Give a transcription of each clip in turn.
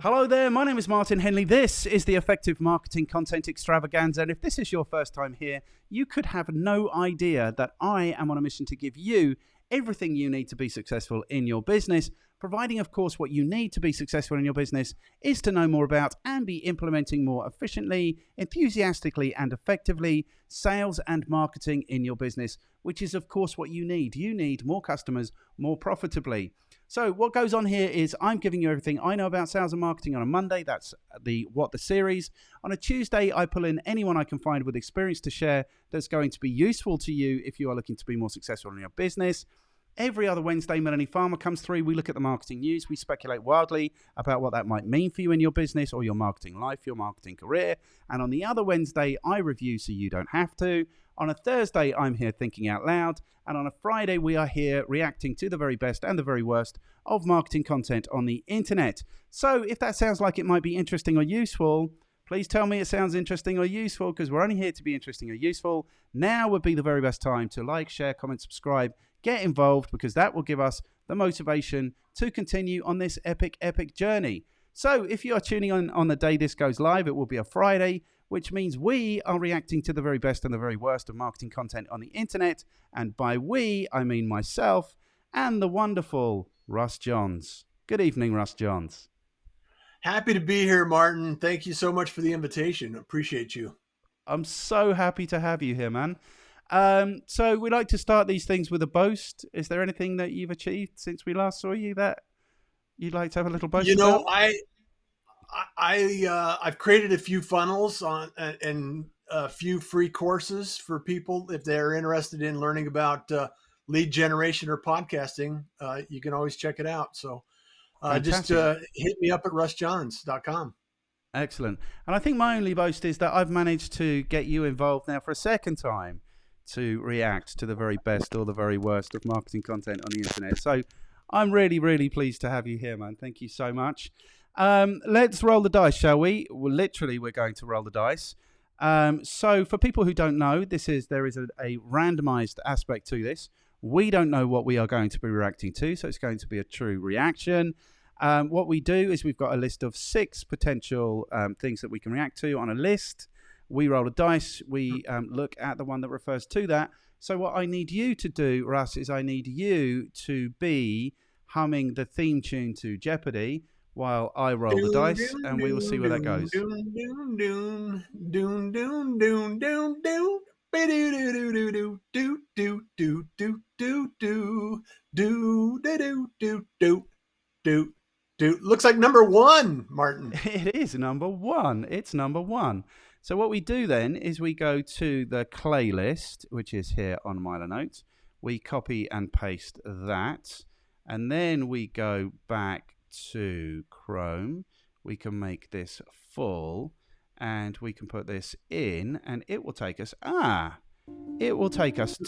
Hello there, my name is Martin Henley. This is the Effective Marketing Content Extravaganza, and if this is your first time here, you could have no idea that I am on a mission to give you everything you need to be successful in your business, providing, of course, what you need to be successful in your business is to know more about and be implementing more efficiently, enthusiastically, and effectively sales and marketing in your business, which is, of course, what you need. You need more customers more profitably. So what goes on here is I'm giving you everything I know about sales and marketing on a Monday. That's the series. On a Tuesday, I pull in anyone I can find with experience to share that's going to be useful to you if you are looking to be more successful in your business. Every other Wednesday, Melanie Farmer comes through. We look at the marketing news. We speculate wildly about what that might mean for you in your business or your marketing life, your marketing career. And on the other Wednesday, I review so you don't have to. On a Thursday, I'm here thinking out loud. And on a Friday, we are here reacting to the very best and the very worst of marketing content on the internet. So if that sounds like it might be interesting or useful, please tell me it sounds interesting or useful, because we're only here to be interesting or useful. Now would be the very best time to like, share, comment, subscribe, get involved, because that will give us the motivation to continue on this epic journey. So if you are tuning on the day this goes live, it will be a Friday, which means we are reacting to the very best and the very worst of marketing content on the internet. And by we, I mean myself and the wonderful Russ Johns. Good evening, Russ Johns. Happy to be here, Martin. Thank you so much for the invitation. Appreciate you. I'm so happy to have you here, man. So we like to start these things with a boast. Is there anything that you've achieved since we last saw you that you'd like to have a little boast about? I've created a few funnels and a few free courses for people if they're interested in learning about lead generation or podcasting. You can always check it out. So just hit me up at russjohns.com. Excellent. And I think my only boast is that I've managed to get you involved now for a second time to react to the very best or the very worst of marketing content on the internet. So I'm really, really pleased to have you here, man. Thank you so much. Let's roll the dice, shall we? Well, literally, we're going to roll the dice. So for people who don't know, there is a randomized aspect to this. We don't know what we are going to be reacting to, so it's going to be a true reaction. What we do is we've got a list of 6 potential things that we can react to on a list. We roll a dice. We look at the one that refers to that. So what I need you to do, Russ, is I need you to be humming the theme tune to Jeopardy while I roll the dice, and we will see where that goes. Looks like number 1, Martin. It is number 1. It's number 1. So what we do then is we go to the playlist, which is here on Milo-Note. We copy and paste that, and then we go back to Chrome. We can make this full, and we can put this in, and it will take us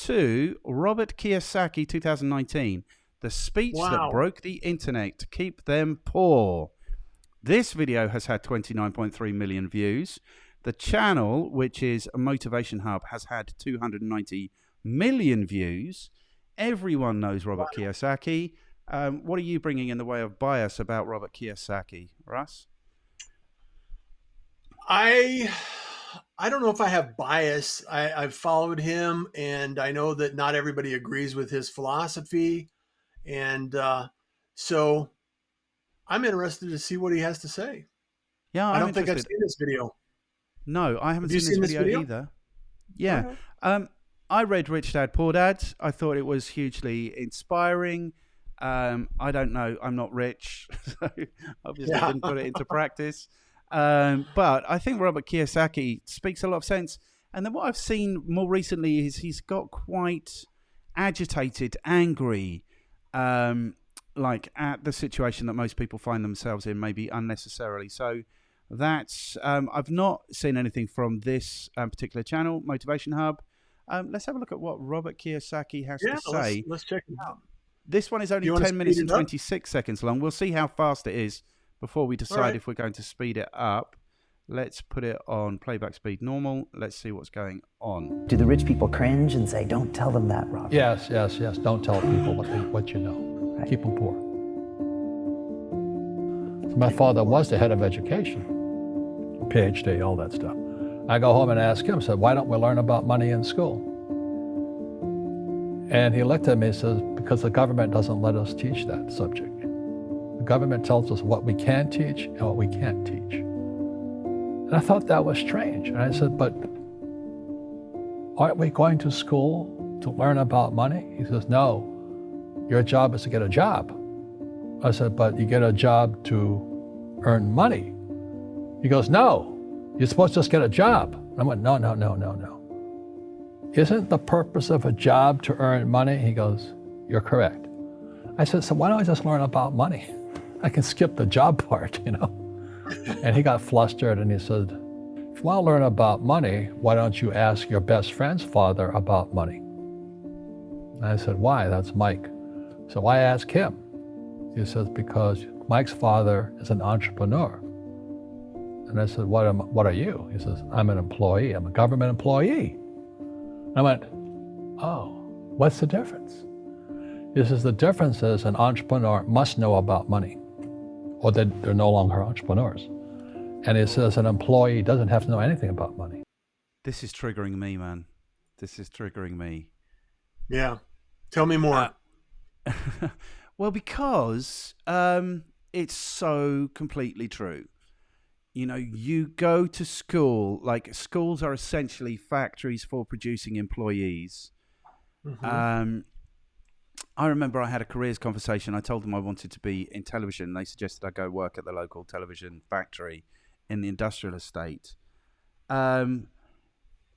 to Robert Kiyosaki 2019, the speech that broke the internet to keep them poor. This video has had 29.3 million views. The channel, which is a Motivation Hub, has had 290 million views. Everyone knows Robert Kiyosaki. What are you bringing in the way of bias about Robert Kiyosaki, Russ? I don't know if I have bias. I've followed him, and I know that not everybody agrees with his philosophy. And so I'm interested to see what he has to say. Yeah, I don't think I've seen this video. No, I haven't seen this video either. Yeah. Okay. I read Rich Dad, Poor Dad. I thought it was hugely inspiring. I don't know. I'm not rich, so obviously didn't put it into practice. But I think Robert Kiyosaki speaks a lot of sense. And then what I've seen more recently is he's got quite agitated, angry, like at the situation that most people find themselves in, maybe unnecessarily. So that's I've not seen anything from this particular channel, Motivation Hub. Let's have a look at what Robert Kiyosaki has to say. Let's check it out. This one is only 10 minutes and 26 seconds long. We'll see how fast it is before we decide if we're going to speed it up. Let's put it on playback speed normal. Let's see what's going on. Do the rich people cringe and say, don't tell them that, Robert? Yes. Don't tell people what you know. Right. Keep them poor. My father was the head of education, Ph.D., all that stuff. I go home and ask him, said, why don't we learn about money in school? And he looked at me and says, because the government doesn't let us teach that subject. The government tells us what we can teach and what we can't teach. And I thought that was strange. And I said, but aren't we going to school to learn about money? He says, no, your job is to get a job. I said, but you get a job to earn money. He goes, no, you're supposed to just get a job. I went, no. Isn't the purpose of a job to earn money? He goes, you're correct. I said, so why don't I just learn about money? I can skip the job part, you know? And he got flustered and he said, if you want to learn about money, why don't you ask your best friend's father about money? And I said, why? That's Mike. So I asked him. He says, because Mike's father is an entrepreneur. And I said, what are you? He says, I'm an employee. I'm a government employee. I went, oh, what's the difference? He says, the difference is an entrepreneur must know about money, or they're no longer entrepreneurs. And he says an employee doesn't have to know anything about money. This is triggering me, man. This is triggering me. Yeah. Tell me more. Well, because it's so completely true. You know, you go to school, like schools are essentially factories for producing employees. Mm-hmm. I remember I had a careers conversation. I told them I wanted to be in television. They suggested I go work at the local television factory in the industrial estate.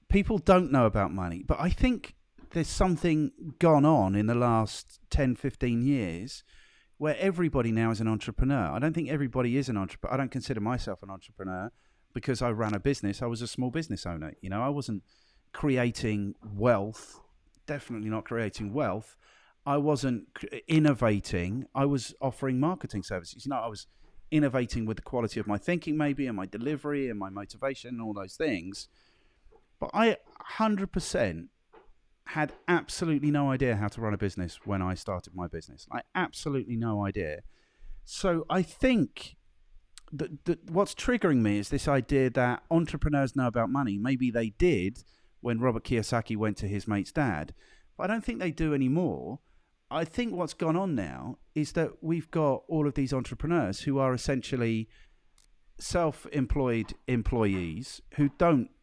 People don't know about money, but I think there's something gone on in the last 10, 15 years where everybody now is an entrepreneur. I don't think everybody is an entrepreneur. I don't consider myself an entrepreneur because I ran a business. I was a small business owner. You know, I wasn't creating wealth, definitely not creating wealth. I wasn't innovating. I was offering marketing services. You know, I was innovating with the quality of my thinking maybe and my delivery and my motivation and all those things. But I 100% had absolutely no idea how to run a business when I started my business. I absolutely no idea. So I think that what's triggering me is this idea that entrepreneurs know about money. Maybe they did when Robert Kiyosaki went to his mate's dad, but I don't think they do anymore. I think what's gone on now is that we've got all of these entrepreneurs who are essentially self-employed employees who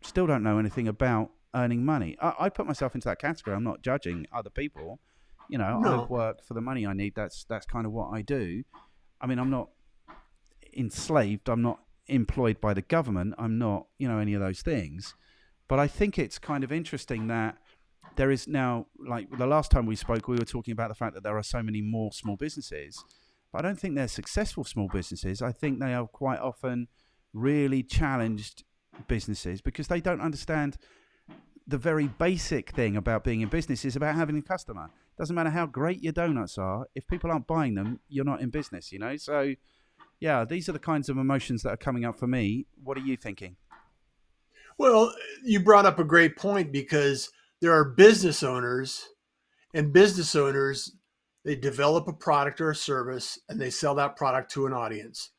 still don't know anything about earning money. I put myself into that category. I'm not judging other people. You know, No. I work for the money I need. That's kind of what I do. I mean, I'm not enslaved. I'm not employed by the government. I'm not, you know, any of those things. But I think it's kind of interesting that there is now, like the last time we spoke, we were talking about the fact that there are so many more small businesses. But I don't think they're successful small businesses. I think they are quite often really challenged businesses because they don't understand the very basic thing about being in business is about having a customer. Doesn't matter how great your donuts are. If people aren't buying them, you're not in business, you know? So, yeah, these are the kinds of emotions that are coming up for me. What are you thinking? Well, you brought up a great point because there are business owners, and business owners, they develop a product or a service and they sell that product to an audience.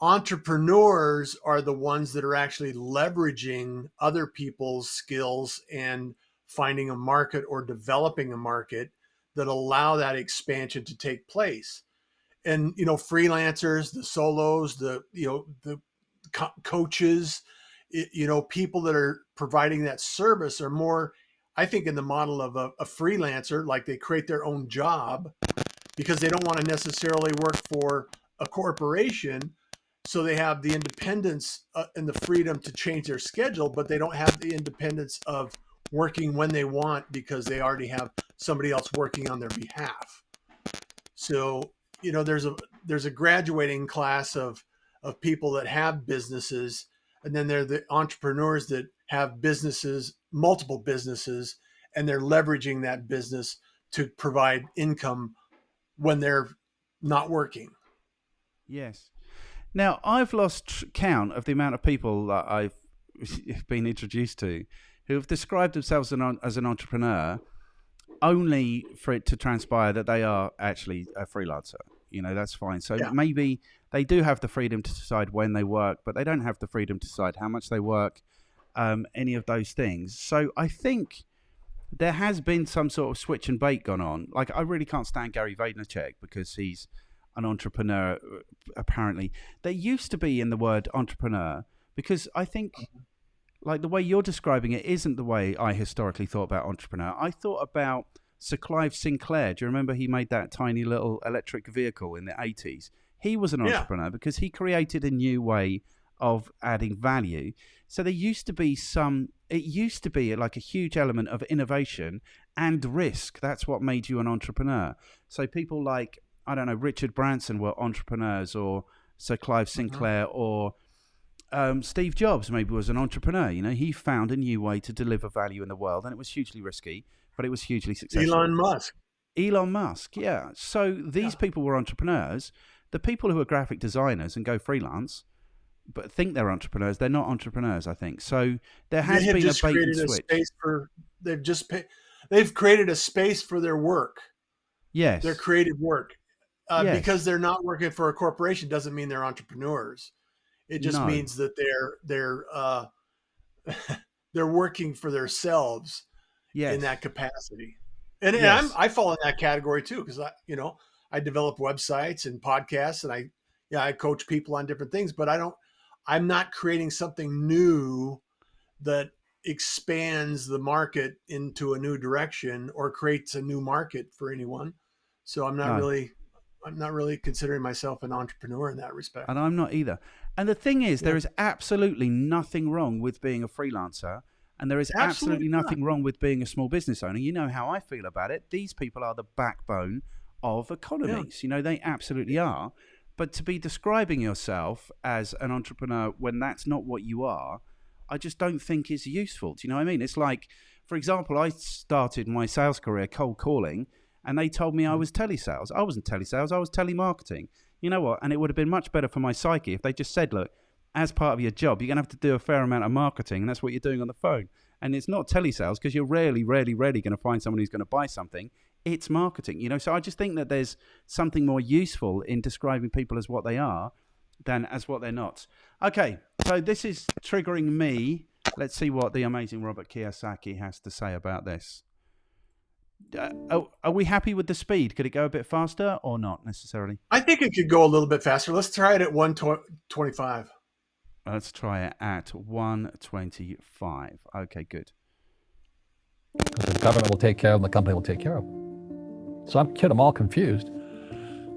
Entrepreneurs are the ones that are actually leveraging other people's skills and finding a market or developing a market that allow that expansion to take place. And, you know, freelancers, the solos, the coaches, you know, people that are providing that service are more, I think, in the model of a freelancer, like they create their own job because they don't want to necessarily work for a corporation. So they have the independence and the freedom to change their schedule, but they don't have the independence of working when they want because they already have somebody else working on their behalf. So, you know, there's a graduating class of people that have businesses, and then there are the entrepreneurs that have businesses, multiple businesses, and they're leveraging that business to provide income when they're not working. Yes. Now, I've lost count of the amount of people that I've been introduced to who have described themselves as an entrepreneur only for it to transpire that they are actually a freelancer. You know, that's fine. So Yeah. maybe they do have the freedom to decide when they work, but they don't have the freedom to decide how much they work, any of those things. So I think there has been some sort of switch and bait gone on. Like, I really can't stand Gary Vaynerchuk because he's an entrepreneur, apparently. There used to be in the word entrepreneur, because I think, like, the way you're describing it isn't the way I historically thought about entrepreneur. I thought about Sir Clive Sinclair. Do you remember he made that tiny little electric vehicle in the 80s? He was an entrepreneur because he created a new way of adding value. So there used to be it used to be like a huge element of innovation and risk. That's what made you an entrepreneur. So people like, I don't know, Richard Branson were entrepreneurs, or Sir Clive Sinclair, or Steve Jobs maybe was an entrepreneur. You know, he found a new way to deliver value in the world, and it was hugely risky, but it was hugely successful. Elon Musk, yeah. So these people were entrepreneurs. The people who are graphic designers and go freelance, but think they're entrepreneurs, they're not entrepreneurs, I think. So there has been a bait and switch. They've created a space for their work. Yes. Their creative work. Because they're not working for a corporation doesn't mean they're entrepreneurs. It just means that they're working for themselves in that capacity. And I fall in that category too, because I develop websites and podcasts, and I coach people on different things, but I'm not creating something new that expands the market into a new direction or creates a new market for anyone. So I'm not really considering myself an entrepreneur in that respect. And I'm not either. And the thing is, there is absolutely nothing wrong with being a freelancer, and there is absolutely nothing wrong with being a small business owner. You know how I feel about it. These people are the backbone of economies. You know, they absolutely are. But to be describing yourself as an entrepreneur when that's not what you are, I just don't think is useful. Do you know what I mean? It's like, for example, I started my sales career cold calling, and they told me I was telesales. I wasn't telesales, I was telemarketing. You know what? And it would have been much better for my psyche if they just said, look, as part of your job, you're going to have to do a fair amount of marketing, and that's what you're doing on the phone. And it's not telesales, because you're rarely going to find someone who's going to buy something. It's marketing, you know. So I just think that there's something more useful in describing people as what they are than as what they're not. Okay, so this is triggering me. Let's see what the amazing Robert Kiyosaki has to say about this. Are we happy with the speed? Could it go a bit faster or not necessarily? I think it could go a little bit faster. Let's try it at 125. Let's try it at 125. Okay, good. The government will take care of them, the company will take care of them. So I'm all confused.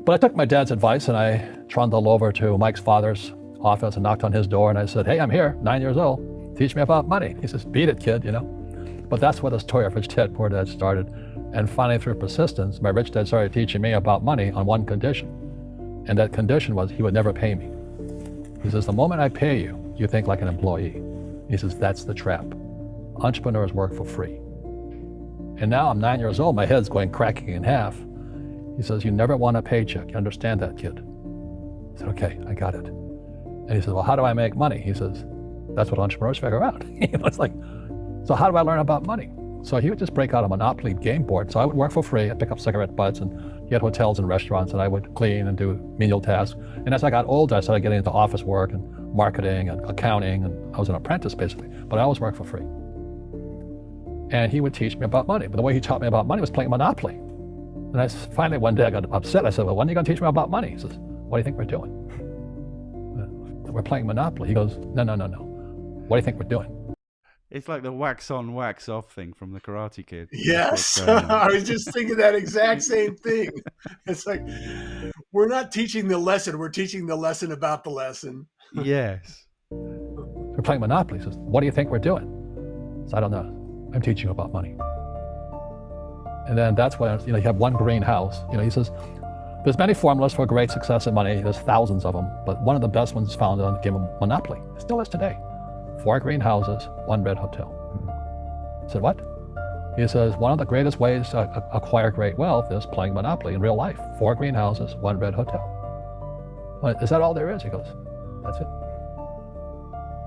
But I took my dad's advice and I trundled over to Mike's father's office and knocked on his door, and I said, hey, I'm here, 9 years old. Teach me about money. He says, beat it, kid, you know. But that's where this story of Rich Dad, Poor Dad started. And finally, through persistence, my rich dad started teaching me about money on one condition. And that condition was he would never pay me. He says, the moment I pay you, you think like an employee. He says, that's the trap. Entrepreneurs work for free. And now I'm 9 years old, my head's going cracking in half. He says, you never want a paycheck. You understand that, kid? I said, okay, I got it. And he says, well, how do I make money? He says, that's what entrepreneurs figure out. It's like, so how do I learn about money? So he would just break out a Monopoly game board. So I would work for free. I'd pick up cigarette butts and get hotels and restaurants, and I would clean and do menial tasks. And as I got older, I started getting into office work and marketing and accounting, and I was an apprentice basically, but I always worked for free. And he would teach me about money. But the way he taught me about money was playing Monopoly. And I finally one day I got upset. I said, well, when are you going to teach me about money? He says, what do you think we're doing? We're playing Monopoly. He goes, no. What do you think we're doing? It's like the wax on, wax off thing from the Karate Kid. Yes. I was just thinking that exact same thing. It's like, we're not teaching the lesson. We're teaching the lesson about the lesson. Yes. We're playing Monopoly. He says, what do you think we're doing? So I don't know. I'm teaching you about money. And then that's when, you have one greenhouse. He says, there's many formulas for great success in money. There's thousands of them, but one of the best ones found on the game of Monopoly. It still is today. 4 greenhouses, 1 red hotel. I said, what? He says, one of the greatest ways to acquire great wealth is playing Monopoly in real life. 4 greenhouses, 1 red hotel. Well, is that all there is? He goes, that's it.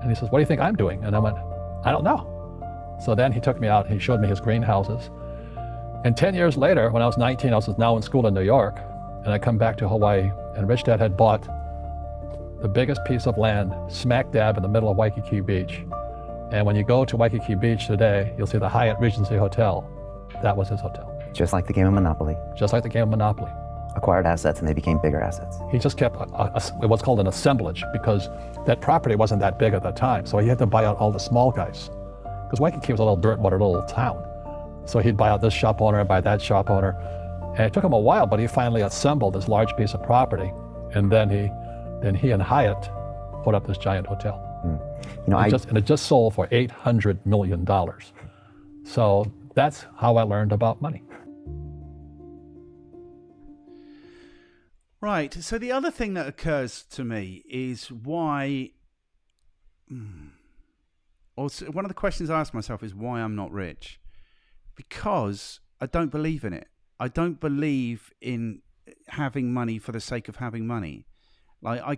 And he says, what do you think I'm doing? And I went, I don't know. So then he took me out and he showed me his greenhouses. And 10 years later, when I was 19, I was now in school in New York. And I come back to Hawaii, and Rich Dad had bought the biggest piece of land smack dab in the middle of Waikiki Beach. And when you go to Waikiki Beach today, you'll see the Hyatt Regency Hotel. That was his hotel. Just like the game of Monopoly. Just like the game of Monopoly. Acquired assets and they became bigger assets. He just kept what's called an assemblage, because that property wasn't that big at the time. So he had to buy out all the small guys. Because Waikiki was a little dirt water little town. So he'd buy out this shop owner and buy that shop owner. And it took him a while, but he finally assembled this large piece of property. And then he and Hyatt put up this giant hotel. And it just sold for $800 million. So that's how I learned about money. Right. So the other thing that occurs to me is why, or one of the questions I ask myself is why I'm not rich. Because I don't believe in it. I don't believe in having money for the sake of having money. Like I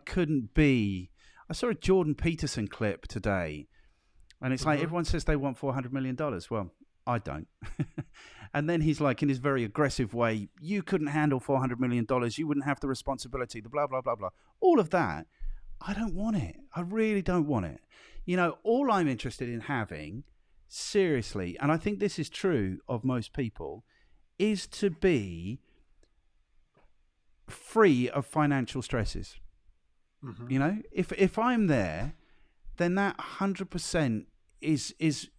saw a Jordan Peterson clip today, and it's like everyone says they want $400 million. Well, I don't. And then he's like, in his very aggressive way, you couldn't handle $400 million. You wouldn't have the responsibility, the blah, blah, blah, blah. All of that, I don't want it. I really don't want it. You know, all I'm interested in having, seriously, and I think this is true of most people, is to be free of financial stresses. Mm-hmm. You know, if I'm there, then that 100% is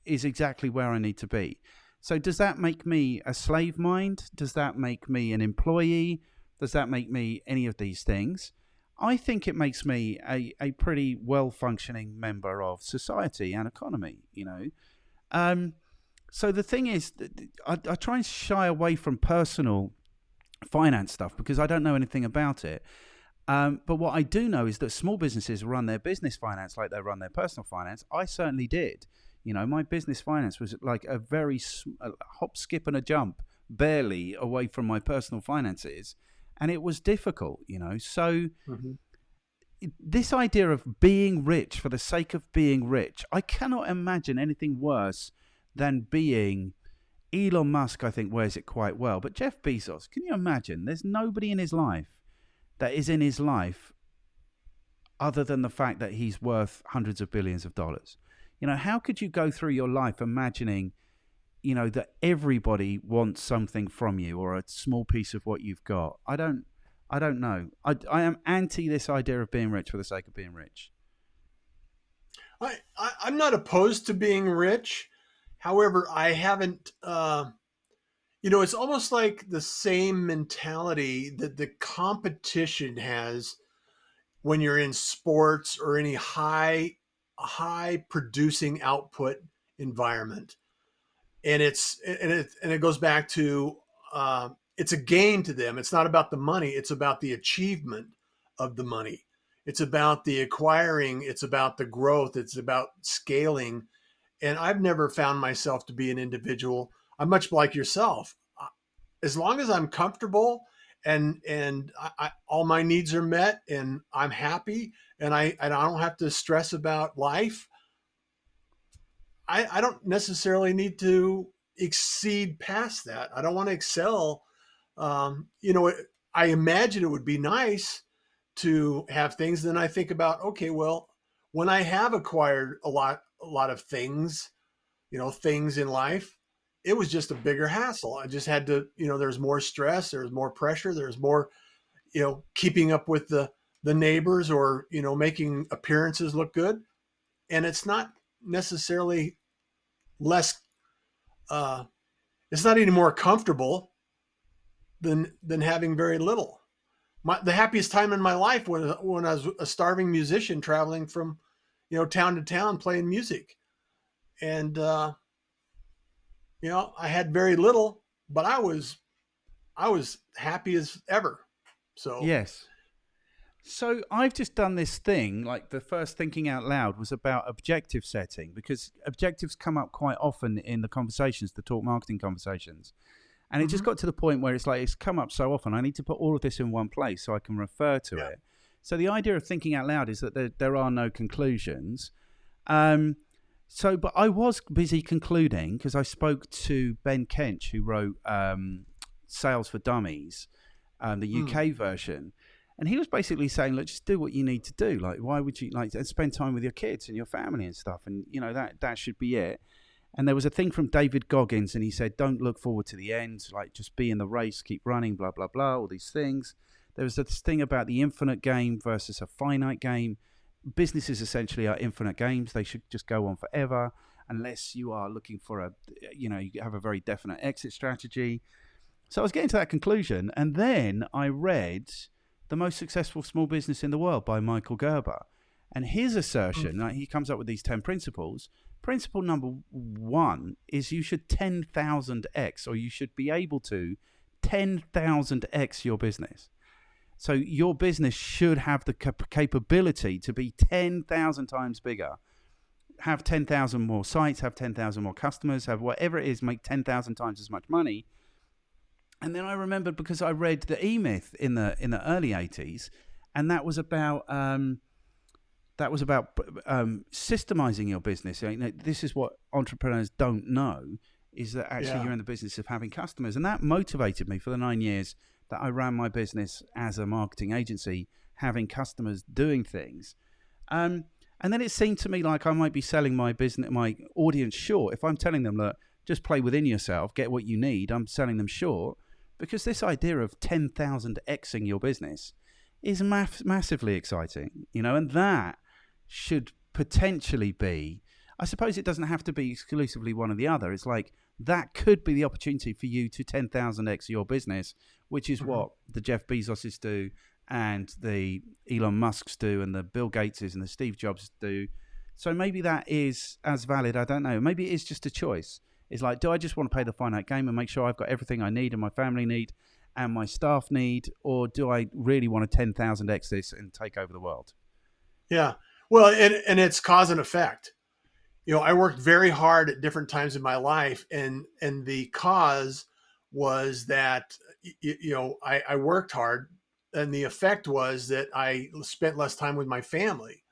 exactly where I need to be. So does that make me a slave mind? Does that make me an employee? Does that make me any of these things? I think it makes me a pretty well-functioning member of society and economy, you know. So the thing is, I try and shy away from personal finance stuff because I don't know anything about it. But what I do know is that small businesses run their business finance like they run their personal finance. I certainly did. You know, my business finance was like a very hop, skip, and a jump, barely away from my personal finances. And it was difficult, you know. So this idea of being rich for the sake of being rich, I cannot imagine anything worse than being Elon Musk. I think wears it quite well. But Jeff Bezos, can you imagine? There's nobody in his life that is in his life other than the fact that he's worth hundreds of billions of dollars. You know, how could you go through your life imagining, you know, that everybody wants something from you or a small piece of what you've got? I don't know. I am anti this idea of being rich for the sake of being rich. I'm not opposed to being rich. However, I haven't, you know, it's almost like the same mentality that the competition has when you're in sports or any high producing output environment. And it goes back to, it's a game to them. It's not about the money. It's about the achievement of the money. It's about the acquiring. It's about the growth. It's about scaling. And I've never found myself to be an individual. I'm much like yourself. As long as I'm comfortable and I all my needs are met and I'm happy and I don't have to stress about life, I don't necessarily need to exceed past that. I don't want to excel. You know, I imagine it would be nice to have things. Then I think about, okay, well, when I have acquired a lot of things, you know, things in life, it was just a bigger hassle. I just had to, you know, there's more stress, there's more pressure, there's more, you know, keeping up with the neighbors or, you know, making appearances look good. And it's not necessarily less, it's not any more comfortable than having very little. The happiest time in my life when I was a starving musician traveling from, you know, town to town playing music. And, you know, I had very little, but I was happy as ever. So yes. So I've just done this thing, like the first thinking out loud was about objective setting, because objectives come up quite often in the conversations, the talk marketing conversations. And it just got to the point where it's like, it's come up so often, I need to put all of this in one place so I can refer to it. So the idea of thinking out loud is that there are no conclusions. But I was busy concluding because I spoke to Ben Kench, who wrote Sales for Dummies. the UK version. And he was basically saying, look, just do what you need to do. Like, why would you spend time with your kids and your family and stuff? And, that should be it. And there was a thing from David Goggins, and he said, don't look forward to the end. Like, just be in the race, keep running, blah, blah, blah, all these things. There was this thing about the infinite game versus a finite game. Businesses essentially are infinite games. They should just go on forever unless you are looking for you have a very definite exit strategy. So I was getting to that conclusion. And then I read The Most Successful Small Business in the World by Michael Gerber. And his assertion, he comes up with these 10 principles. Principle number 1 is you should 10,000x, or you should be able to 10,000x your business. So your business should have the capability to be 10,000 times bigger, have 10,000 more sites, have 10,000 more customers, have whatever it is, make 10,000 times as much money. And then I remembered, because I read The E-Myth in the early 80s, and that was about systemizing your business. This is what entrepreneurs don't know, is that actually you're in the business of having customers. And that motivated me for the 9 years that I ran my business as a marketing agency, having customers, doing things. And then it seemed to me like I might be selling my audience short. If I'm telling them, look, just play within yourself, get what you need, I'm selling them short, because this idea of 10,000xing your business is massively exciting, and that should potentially be, I suppose it doesn't have to be exclusively one or the other. It's like that could be the opportunity for you to 10,000x your business, which is what the Jeff Bezoses do, and the Elon Musks do, and the Bill Gateses and the Steve Jobs do. So maybe that is as valid. I don't know. Maybe it is just a choice. It's like, do I just want to play the finite game and make sure I've got everything I need and my family need and my staff need, or do I really want to 10,000x this and take over the world? Yeah. Well, and it's cause and effect. I worked very hard at different times in my life, and the cause was that, I worked hard, and the effect was that I spent less time with my family.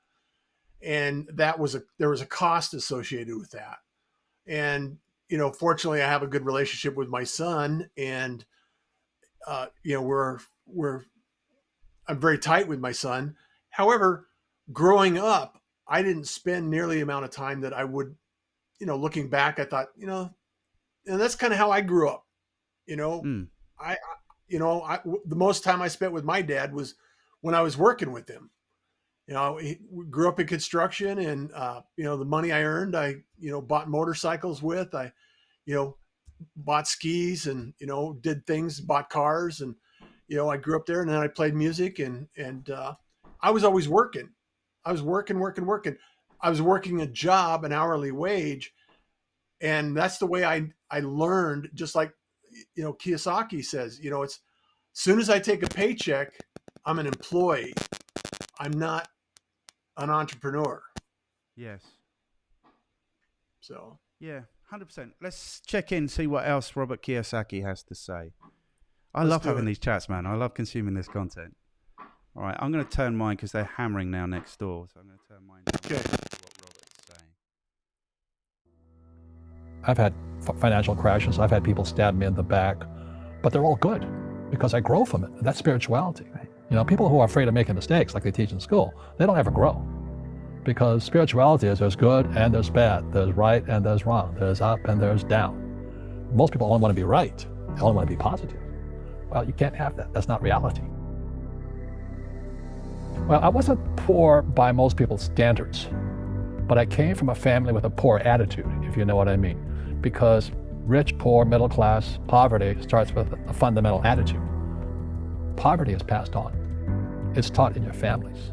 And there was a cost associated with that. And, fortunately I have a good relationship with my son, and, I'm very tight with my son. However, growing up, I didn't spend nearly the amount of time that I would, looking back, I thought, and that's kind of how I grew up. The most time I spent with my dad was when I was working with him. We grew up in construction, and, the money I earned, I, bought motorcycles with, I, bought skis, and, did things, bought cars, and, I grew up there, and then I played music, and I was always working. I was working. I was working a job, an hourly wage. And that's the way I learned, just like, Kiyosaki says, it's, as soon as I take a paycheck, I'm an employee. I'm not an entrepreneur. Yes. So. Yeah, 100%. Let's check in, see what else Robert Kiyosaki has to say. I love having these chats, man. I love consuming this content. All right, I'm going to turn mine because they're hammering now next door. So I'm going to turn mine down. Okay. To what Robert's saying. I've had financial crashes. I've had people stab me in the back, but they're all good because I grow from it. That's spirituality. Right? People who are afraid of making mistakes, like they teach in school, they don't ever grow, because spirituality is there's good and there's bad, there's right and there's wrong, there's up and there's down. Most people only want to be right. They only want to be positive. Well, you can't have that. That's not reality. Well, I wasn't poor by most people's standards, but I came from a family with a poor attitude, if you know what I mean. Because rich, poor, middle class, poverty starts with a fundamental attitude. Poverty is passed on. It's taught in your families.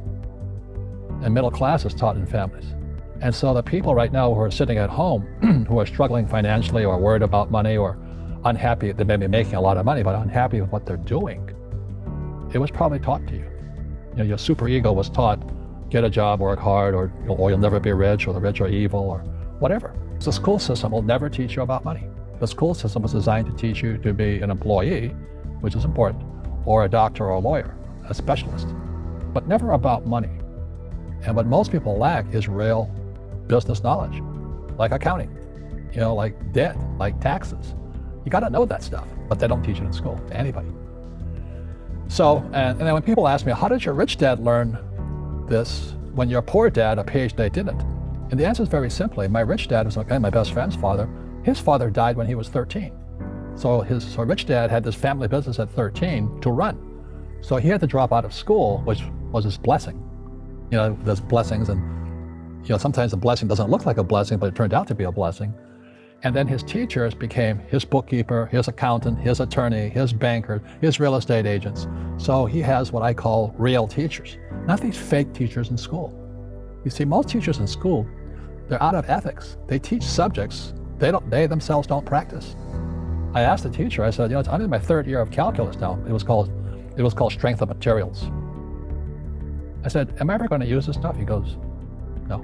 And middle class is taught in families. And so the people right now who are sitting at home, who are struggling financially or worried about money or unhappy, they may be making a lot of money, but unhappy with what they're doing, it was probably taught to you. Your super ego was taught, get a job, work hard, or you'll never be rich, or the rich are evil, or whatever. So the school system will never teach you about money. The school system was designed to teach you to be an employee, which is important, or a doctor or a lawyer, a specialist, but never about money. And what most people lack is real business knowledge, like accounting, like debt, like taxes. You got to know that stuff, but they don't teach it in school to anybody. So, and then when people ask me, how did your rich dad learn this when your poor dad, a Ph.D, didn't? And the answer is very simply, my rich dad was my best friend's father. His father died when he was 13. So rich dad had this family business at 13 to run. So he had to drop out of school, which was his blessing. You know, there's blessings, and you know, sometimes the blessing doesn't look like a blessing, but it turned out to be a blessing. And then his teachers became his bookkeeper, his accountant, his attorney, his banker, his real estate agents. So he has what I call real teachers, not these fake teachers in school. You see, most teachers in school, they're out of ethics. They teach subjects they themselves don't practice. I asked the teacher, I said, you know, I'm in my third year of calculus now. It was called strength of materials. I said, am I ever going to use this stuff? He goes, no.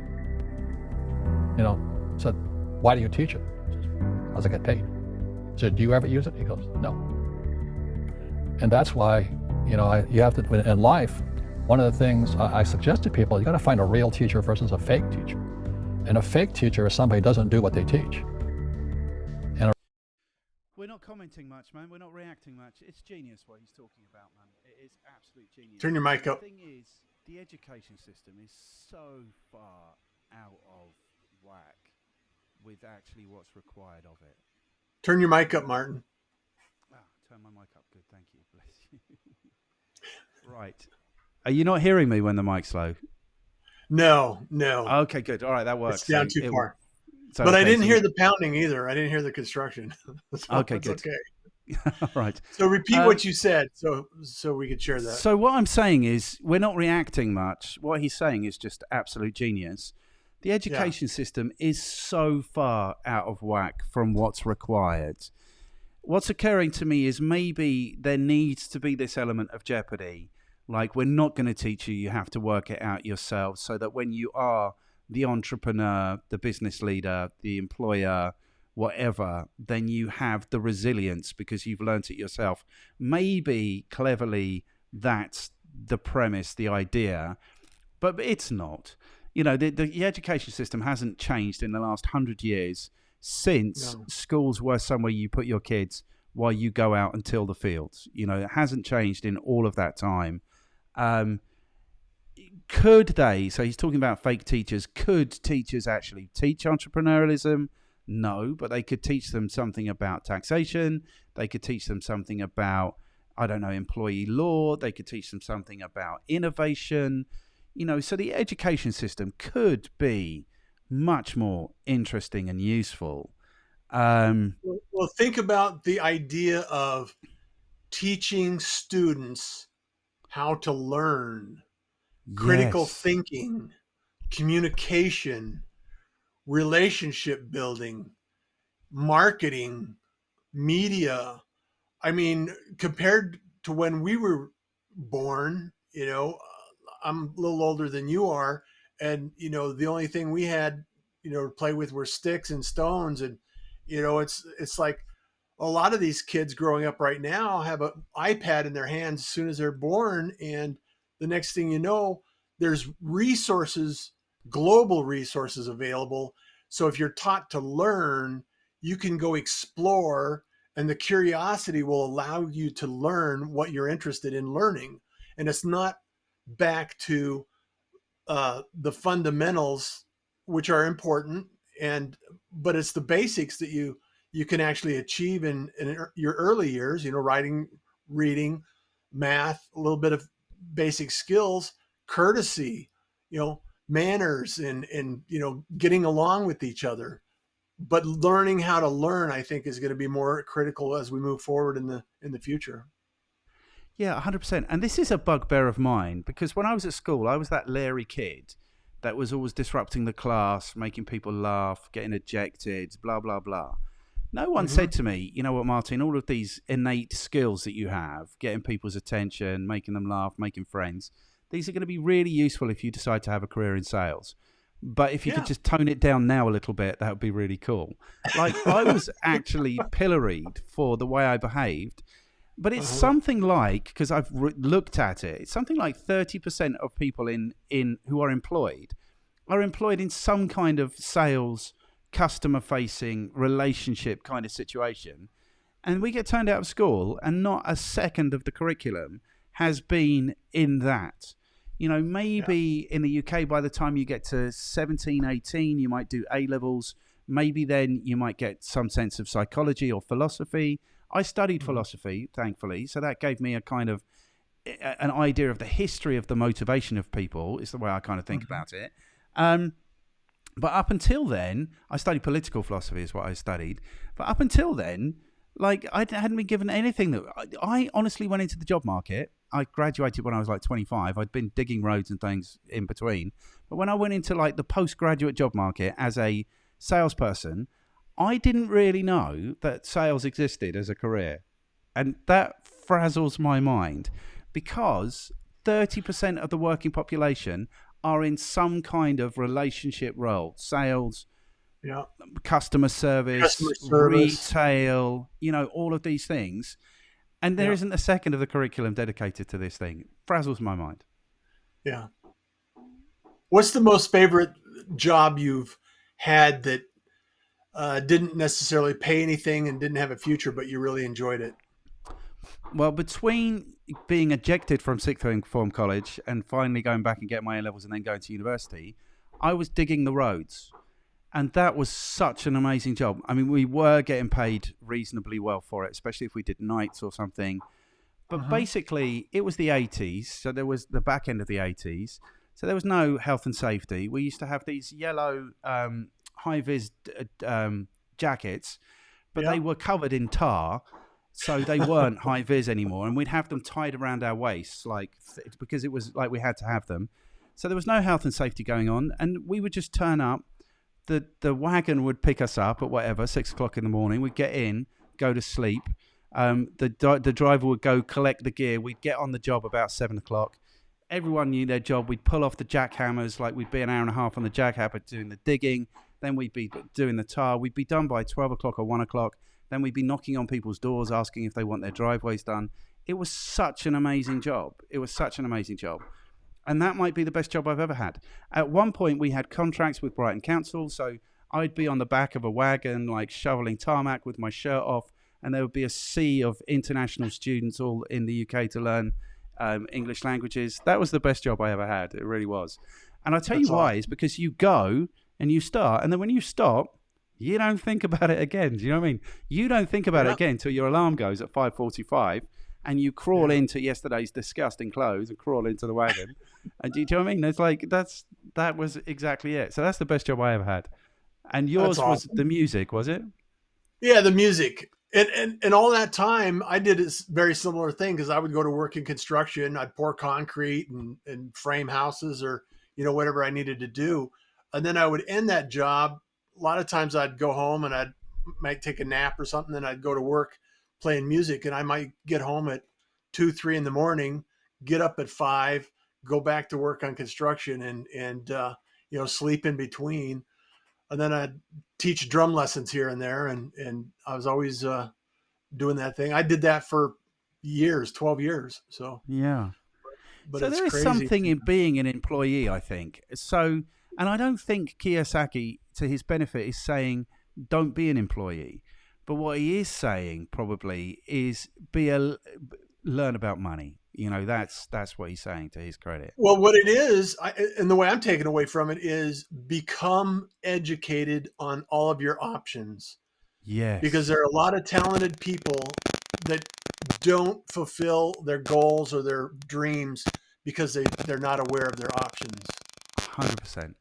You know, I said, why do you teach it? He says, how's it get paid? I said, do you ever use it? He goes, no. And that's why, you know, you have to, in life, one of the things I suggest to people, you got to find a real teacher versus a fake teacher. And a fake teacher is somebody who doesn't do what they teach. We're not commenting much, man. We're not reacting much. It's genius what he's talking about, man. It is absolute genius. Turn your mic up. The thing is, the education system is so far out of whack with actually what's required of it. Turn your mic up, Martin. Turn my mic up. Good, thank you. Bless you. Right. Are you not hearing me when the mic's low? No. Okay, good. All right, that works. It's down too far. So, but I didn't hear the pounding either. I didn't hear the construction. Okay, good. Okay. All right. So repeat what you said so we could share that. So what I'm saying is we're not reacting much. What he's saying is just absolute genius. The education system is so far out of whack from what's required. What's occurring to me is maybe there needs to be this element of jeopardy. Like, we're not going to teach you, you have to work it out yourself, so that when you are the entrepreneur, the business leader, the employer, whatever, then you have the resilience because you've learnt it yourself. Maybe cleverly that's the premise, the idea, but it's not. You know, the education system hasn't changed in the last 100 years since schools were somewhere you put your kids while you go out and till the fields. You know, it hasn't changed in all of that time. Could they, so he's talking about fake teachers, could teachers actually teach entrepreneurialism? No, but they could teach them something about taxation. They could teach them something about, I don't know, employee law. They could teach them something about innovation. You know, so the education system could be much more interesting and useful. Well, think about the idea of teaching students how to learn. Critical thinking, communication, relationship building, marketing, media. I mean, compared to when we were born, you know, I'm a little older than you are. And, you know, the only thing we had, you know, to play with were sticks and stones. And, you know, it's like a lot of these kids growing up right now have an iPad in their hands as soon as they're born. And the next thing you know, there's resources, global resources available. So if you're taught to learn, you can go explore, and the curiosity will allow you to learn what you're interested in learning. And it's not back to the fundamentals, which are important, but it's the basics that you can actually achieve in your early years, you know, writing, reading, math, a little bit of basic skills, courtesy, you know, manners, and you know, getting along with each other. But learning how to learn, I think, is going to be more critical as we move forward in the future. Yeah, 100%. And this is a bugbear of mine, because when I was at school, I was that leery kid that was always disrupting the class, making people laugh, getting ejected, blah, blah, blah. No one said to me, you know what, Martin, all of these innate skills that you have, getting people's attention, making them laugh, making friends, these are going to be really useful if you decide to have a career in sales. But if you could just tone it down now a little bit, that would be really cool. Like, I was actually pilloried for the way I behaved. But it's something like, because I've looked at it, it's something like 30% of people in who are employed in some kind of sales, customer-facing, relationship kind of situation. And we get turned out of school, and not a second of the curriculum has been in that. You know, maybe in the UK, by the time you get to 17, 18, you might do A-levels. Maybe then you might get some sense of psychology or philosophy. I studied philosophy, thankfully, so that gave me a kind of an idea of the history of the motivation of people, is the way I kind of think about it. But up until then, I studied political philosophy is what I studied. But up until then, like, I hadn't been given anything that I honestly went into the job market. I graduated when I was like 25. I'd been digging roads and things in between. But when I went into like the postgraduate job market as a salesperson, I didn't really know that sales existed as a career. And that frazzles my mind because 30% of the working population are in some kind of relationship role, sales, customer service, retail, you know, all of these things. And there isn't a second of the curriculum dedicated to this thing. It frazzles my mind. Yeah. What's the most favorite job you've had that didn't necessarily pay anything and didn't have a future, but you really enjoyed it? Well, between being ejected from sixth form college and finally going back and getting my A-levels and then going to university, I was digging the roads. And that was such an amazing job. I mean, we were getting paid reasonably well for it, especially if we did nights or something. But basically, it was the 80s. So there was the back end of the 80s. So there was no health and safety. We used to have these yellow high-vis jackets, but they were covered in tar. So they weren't high-vis anymore. And we'd have them tied around our waists, like because it was like we had to have them. So there was no health and safety going on. And we would just turn up. The wagon would pick us up at whatever, 6 o'clock in the morning. We'd get in, go to sleep. The driver would go collect the gear. We'd get on the job about 7 o'clock. Everyone knew their job. We'd pull off the jackhammers, like we'd be an hour and a half on the jackhammer doing the digging. Then we'd be doing the tar. We'd be done by 12 o'clock or 1 o'clock. Then we'd be knocking on people's doors, asking if they want their driveways done. It was such an amazing job. And that might be the best job I've ever had. At one point, we had contracts with Brighton Council, so I'd be on the back of a wagon, like shoveling tarmac with my shirt off, and there would be a sea of international students all in the UK to learn English languages. That was the best job I ever had. It really was. And I'll tell you why. It's because you go and you start, and then when you stop, you don't think about it again. Do you know what I mean? You don't think about it again until your alarm goes at 5:45. And you crawl into yesterday's disgusting clothes and crawl into the wagon. And do you know what I mean? It's like that was exactly it. So that's the best job I ever had. And yours was the music, was it? Yeah, the music. And all that time, I did a very similar thing because I would go to work in construction. I'd pour concrete and frame houses or, you know, whatever I needed to do. And then I would end that job. A lot of times I'd go home and I might take a nap or something. Then I'd go to work playing music, and I might get home at 2, 3 in the morning, get up at 5, go back to work on construction and you know, sleep in between. And then I'd teach drum lessons here and there. And I was always doing that thing. I did that for years, 12 years. So, yeah. But so it's there is crazy. something in being an employee, I think. So, and I don't think Kiyosaki, to his benefit, is saying don't be an employee. But what he is saying probably is learn about money. You know, that's what he's saying to his credit. Well, what it is, and the way I'm taking away from it is become educated on all of your options. Yes. Because there are a lot of talented people that don't fulfill their goals or their dreams because they're not aware of their options. 100%.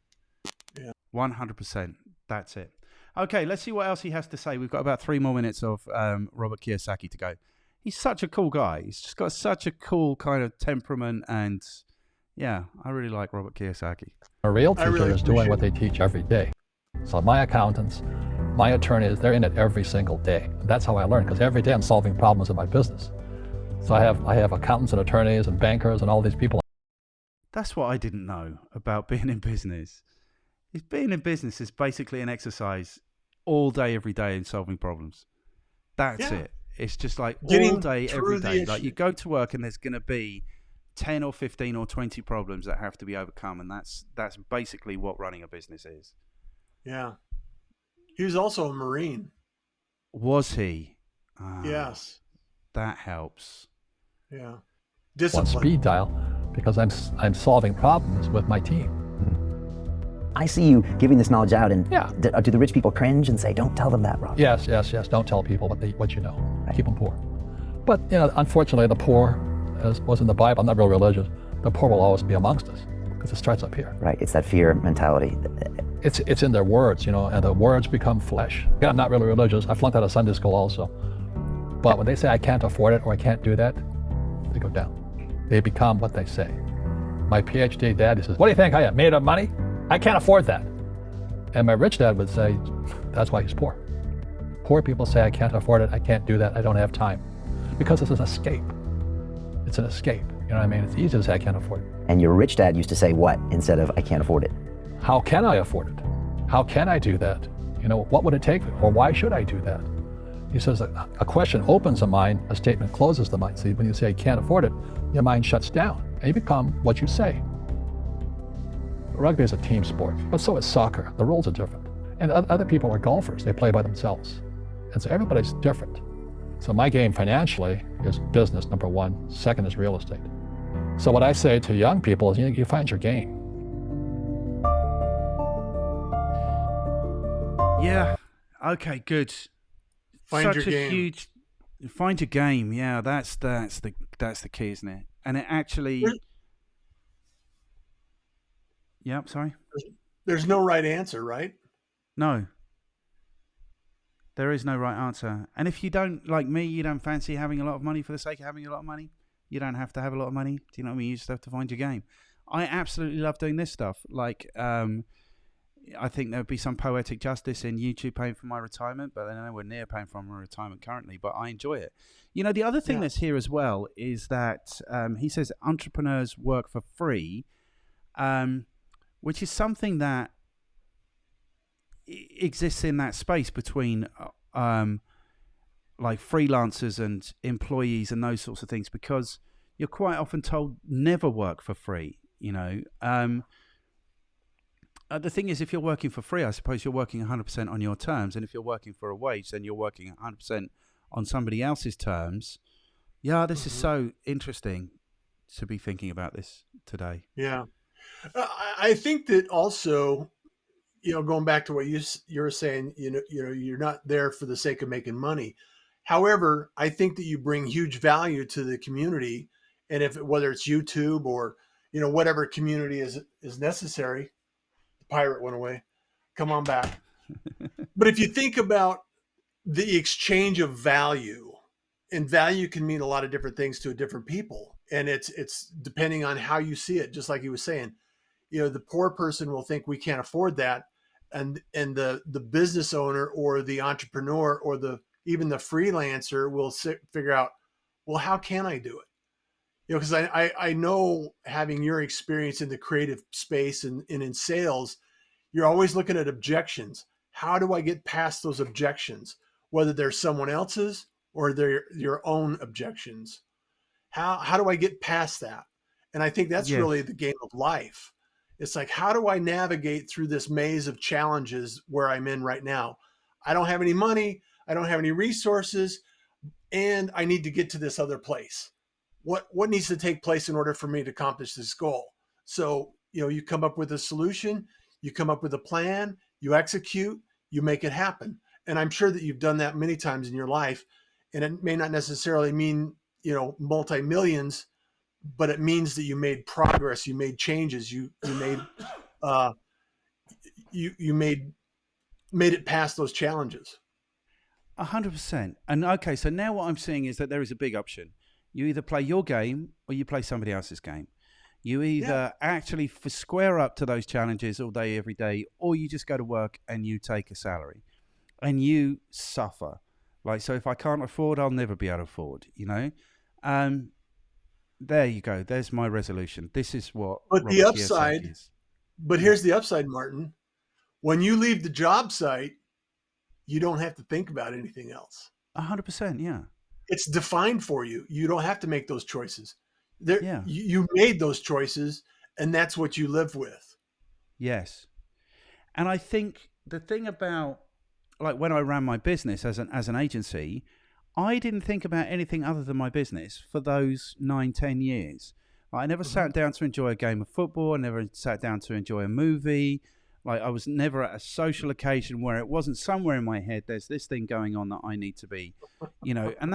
Yeah. 100%. That's it. Okay, let's see what else he has to say. We've got about 3 more minutes of Robert Kiyosaki to go. He's such a cool guy. He's just got such a cool kind of temperament, and yeah, I really like Robert Kiyosaki. A real teacher is doing what they teach every day. So my accountants, my attorneys, they're in it every single day. That's how I learn, because every day I'm solving problems in my business. So I have accountants and attorneys and bankers and all these people. That's what I didn't know about being in business. Being in business is basically an exercise all day, every day in solving problems. That's it. It's just like all day, every day. Like you go to work and there's going to be 10 or 15 or 20 problems that have to be overcome. And that's basically what running a business is. Yeah. He was also a Marine. Was he? Yes. That helps. Yeah. Discipline. speed dial because I'm solving problems with my team. I see you giving this knowledge out, and Yeah. do the rich people cringe and say, "Don't tell them that, Rob"? Yes. Don't tell people what you know. Keep them poor. But unfortunately, the poor, as was in the Bible, I'm not real religious. The poor will always be amongst us because it starts up here. Right. It's that fear mentality. It's in their words, and the words become flesh. Again, I'm not really religious. I flunked out of Sunday school also. But when they say I can't afford it or I can't do that, they go down. They become what they say. My Ph.D. dad, he says, "What do you think I am, made of money? I can't afford that." And my rich dad would say, that's why he's poor. Poor people say, I can't afford it, I can't do that, I don't have time. Because it's an escape. It's an escape. You know what I mean? It's easy to say, I can't afford it. And your rich dad used to say what instead of "I can't afford it"? How can I afford it? How can I do that? What would it take? Or why should I do that? He says a question opens the mind, a statement closes the mind. See, when you say, I can't afford it, your mind shuts down and you become what you say. Rugby is a team sport, but so is soccer. The rules are different. And other people are golfers. They play by themselves. And so everybody's different. So my game financially is business, number one. Second is real estate. So what I say to young people is, you find your game. Yeah. Okay, good. Find Such your a game. huge find your game. Yeah, that's the key, isn't it? And it actually Yep, sorry. There's no right answer, right? No. There is no right answer. And if you don't, like me, you don't fancy having a lot of money for the sake of having a lot of money, you don't have to have a lot of money. Do you know what I mean? You just have to find your game. I absolutely love doing this stuff. Like, I think there would be some poetic justice in YouTube paying for my retirement, but they're nowhere near paying for my retirement currently, but I enjoy it. The other thing that's here as well is that he says entrepreneurs work for free, which is something that exists in that space between like freelancers and employees and those sorts of things, because you're quite often told never work for free. The thing is, if you're working for free, I suppose you're working 100% on your terms, and if you're working for a wage, then you're working 100% on somebody else's terms. Yeah, this is so interesting to be thinking about this today. Yeah. I think that also, going back to what you're saying, you're not there for the sake of making money. However, I think that you bring huge value to the community, and whether it's YouTube or whatever community is necessary. The pirate went away. Come on back. But if you think about the exchange of value, and value can mean a lot of different things to different people, and it's depending on how you see it. Just like he was saying, the poor person will think we can't afford that, and the business owner or the entrepreneur or even the freelancer will figure out, well, how can I do it? Because I know, having your experience in the creative space and in sales, you're always looking at objections. How do I get past those objections, whether they're someone else's or they're your own objections? How do I get past that? And I think that's really the game of life. It's like, how do I navigate through this maze of challenges where I'm in right now? I don't have any money. I don't have any resources, and I need to get to this other place. What needs to take place in order for me to accomplish this goal? So, you come up with a solution, you come up with a plan, you execute, you make it happen. And I'm sure that you've done that many times in your life. And it may not necessarily mean, multi-millions, but it means that you made progress, you made changes, you made it past those challenges. 100%. And okay, so now what I'm seeing is that there is a big option. You either play your game or you play somebody else's game. You either actually square up to those challenges all day, every day, or you just go to work and you take a salary and you suffer. Like, so if I can't afford, I'll never be able to afford, there you go. There's my resolution. This is what But the upside is. But here's the upside, Martin. When you leave the job site, you don't have to think about anything else. 100%, yeah. It's defined for you. You don't have to make those choices. You made those choices, and that's what you live with. Yes. And I think the thing about, like, when I ran my business as an agency, I didn't think about anything other than my business for those 9-10 years. I never sat down to enjoy a game of football. I never sat down to enjoy a movie. Like, I was never at a social occasion where it wasn't somewhere in my head, there's this thing going on that I need to be, and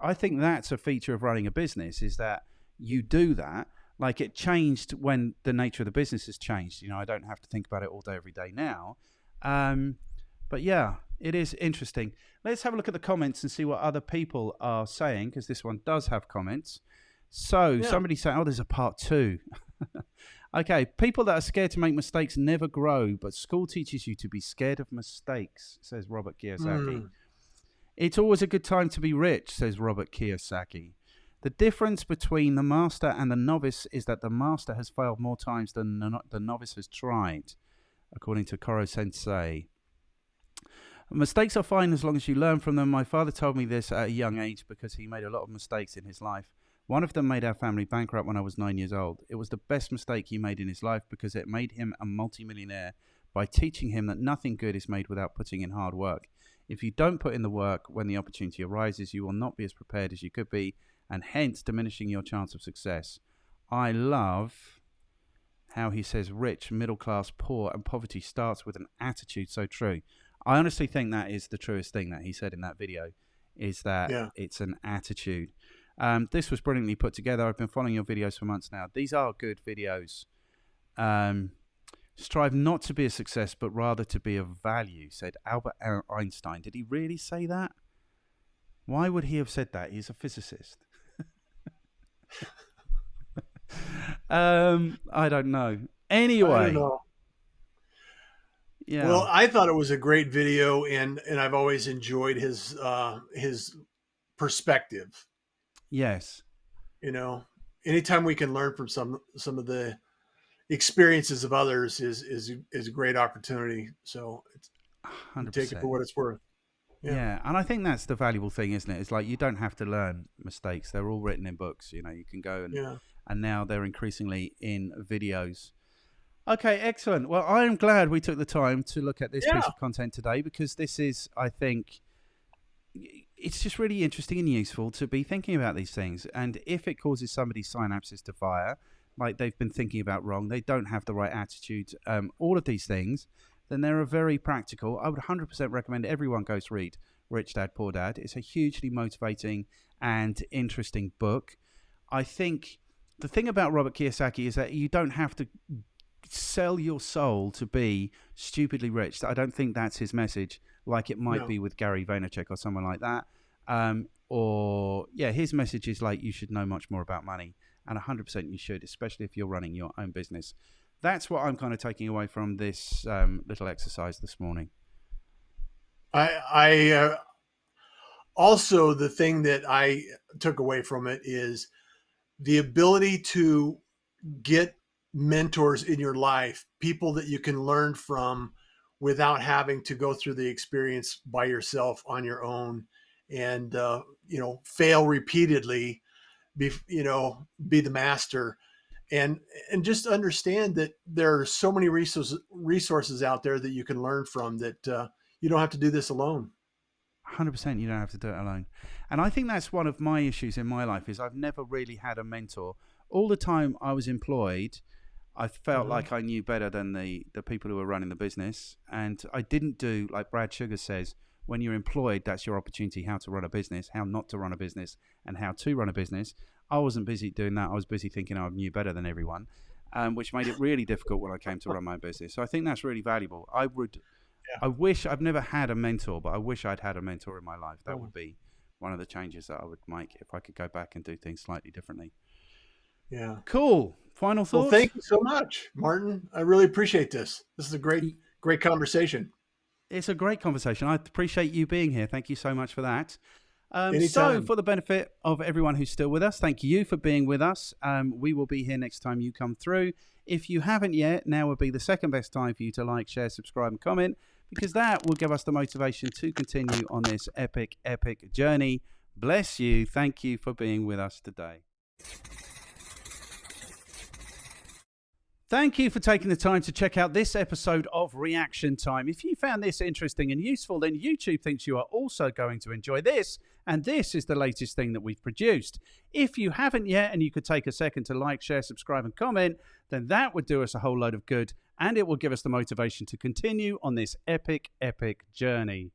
I think that's a feature of running a business, is that you do that. Like, it changed when the nature of the business has changed. I don't have to think about it all day, every day now. But yeah, it is interesting. Let's have a look at the comments and see what other people are saying, because this one does have comments. So somebody saying, oh, there's a part 2. Okay, people that are scared to make mistakes never grow, but school teaches you to be scared of mistakes, says Robert Kiyosaki. It's always a good time to be rich, says Robert Kiyosaki. The difference between the master and the novice is that the master has failed more times than the novice has tried, according to Koro Sensei. Mistakes are fine as long as you learn from them. My father told me this at a young age because he made a lot of mistakes in his life. One of them made our family bankrupt when I was 9 years old. It was the best mistake he made in his life because it made him a multimillionaire by teaching him that nothing good is made without putting in hard work. If you don't put in the work when the opportunity arises, you will not be as prepared as you could be, and hence diminishing your chance of success. I love how he says rich, middle class, poor, and poverty starts with an attitude. So true. I honestly think that is the truest thing that he said in that video, is that it's an attitude. This was brilliantly put together. I've been following your videos for months now. These are good videos. Strive not to be a success, but rather to be of value, said Albert Einstein. Did he really say that? Why would he have said that? He's a physicist. I don't know. Anyway. I don't know. Yeah. Well, I thought it was a great video, and I've always enjoyed his perspective. Yes. Anytime we can learn from some of the experiences of others is a great opportunity. So 100%. Take it for what it's worth. Yeah, and I think that's the valuable thing, isn't it? It's like you don't have to learn mistakes; they're all written in books. You can go and now they're increasingly in videos. Okay, excellent. Well, I am glad we took the time to look at this piece of content today, because this is, I think, it's just really interesting and useful to be thinking about these things. And if it causes somebody's synapses to fire, like they've been thinking about wrong, they don't have the right attitude, all of these things, then they're very practical. I would 100% recommend everyone goes read Rich Dad, Poor Dad. It's a hugely motivating and interesting book. I think the thing about Robert Kiyosaki is that you don't have to sell your soul to be stupidly rich. I don't think that's his message, like it might be with Gary Vaynerchuk or someone like that. His message is like, you should know much more about money, and 100% you should, especially if you're running your own business. That's what I'm kind of taking away from this little exercise this morning. I also, the thing that I took away from it is the ability to get mentors in your life, people that you can learn from without having to go through the experience by yourself on your own, and fail repeatedly, be the master, and just understand that there are so many resources out there that you can learn from, that you don't have to do this alone. 100%, you don't have to do it alone. And I think that's one of my issues in my life, is I've never really had a mentor. All the time I was employed, I felt like I knew better than the people who were running the business. And I didn't do, like Brad Sugar says, when you're employed, that's your opportunity, how to run a business, how not to run a business, and how to run a business. I wasn't busy doing that. I was busy thinking I knew better than everyone, which made it really difficult when I came to run my business. So I think that's really valuable. I wish, I've never had a mentor, but I wish I'd had a mentor in my life. That would be one of the changes that I would make if I could go back and do things slightly differently. Yeah. Cool. Final thoughts? Well, thank you so much, Martin. I really appreciate this. This is a great conversation. It's a great conversation. I appreciate you being here. Thank you so much for that. So for the benefit of everyone who's still with us, thank you for being with us. We will be here next time you come through. If you haven't yet, now would be the second best time for you to like, share, subscribe, and comment, because that will give us the motivation to continue on this epic, epic journey. Bless you. Thank you for being with us today. Thank you for taking the time to check out this episode of Reaction Time. If you found this interesting and useful, then YouTube thinks you are also going to enjoy this, and this is the latest thing that we've produced. If you haven't yet, and you could take a second to like, share, subscribe, and comment, then that would do us a whole load of good, and it will give us the motivation to continue on this epic, epic journey.